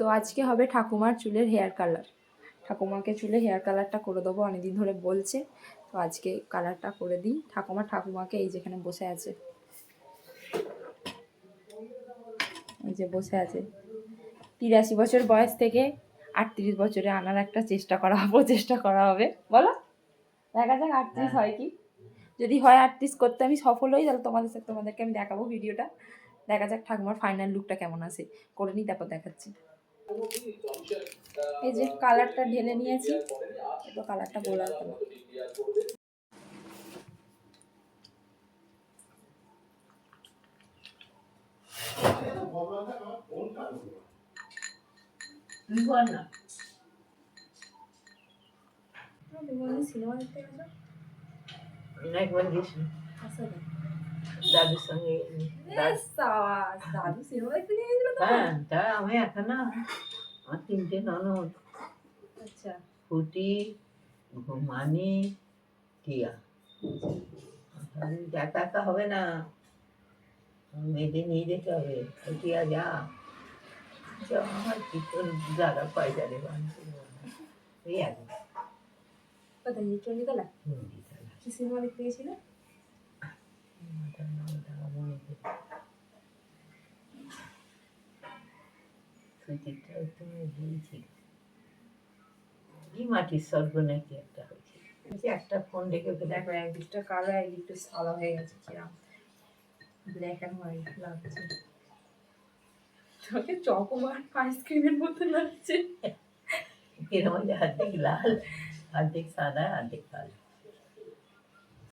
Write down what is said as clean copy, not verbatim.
তো আজকে হবে ঠাকুমার চুলের হেয়ার কালার। ঠাকুমাকে চুলে হেয়ার কালারটা করে দেবো, অনেকদিন ধরে বলছে। তো আজকে কালারটা করে দিই। ঠাকুমাকে এই যেখানে বসে আছে, এই যে বসে আছে, 83 বছর বয়স থেকে 38 বছরে আনার একটা প্রচেষ্টা করা হবে। বলো, দেখা যাক 38 হয় কি। যদি হয় 38 করতে আমি সফল হই, তাহলে তোমাদেরকে আমি দেখাবো ভিডিওটা। দেখা যাক ঠাকুমার ফাইনাল লুকটা কেমন আসে। করে নিই, তারপর দেখাচ্ছি। এই যে কালারটা ঢেলে নিয়েছি, তো কালারটা গোলার কালার। সিনেমা দেখতে গেছো? একবার গেছি দাদুর সঙ্গে। দাদু সিনেমা দেখতে নিয়ে গেছিল? হ্যাঁ, তা আমি একা না, আমার 3টে ননদ। আচ্ছা, ফুটি, ঘুমানি, টিয়া। একা একা হবে না, মেয়েদের নিয়ে যেতে হবে। টিয়া যা, আমার কি তোর দাদা পয়সা দেবা এই এখন কোথায় চণ্ডীতলা? কি সিনেমা দেখতে গেছিল? সুচিত্রা তুমি বলছিল কি মাটির স্বর্গ নাকি একটা হয়েছে। একটা ফোন রেখে দেখো, একদিকটা কালো, একদিকটা সাদা হয়ে গেছে, কিরম ব্ল্যাক অ্যান্ড হোয়াইট লাগছে। তোকে চকোবার আইসক্রিমের মতো লাগছে। এরকম অর্ধেক লাল, অর্ধেক সাদা, অর্ধেক কালো।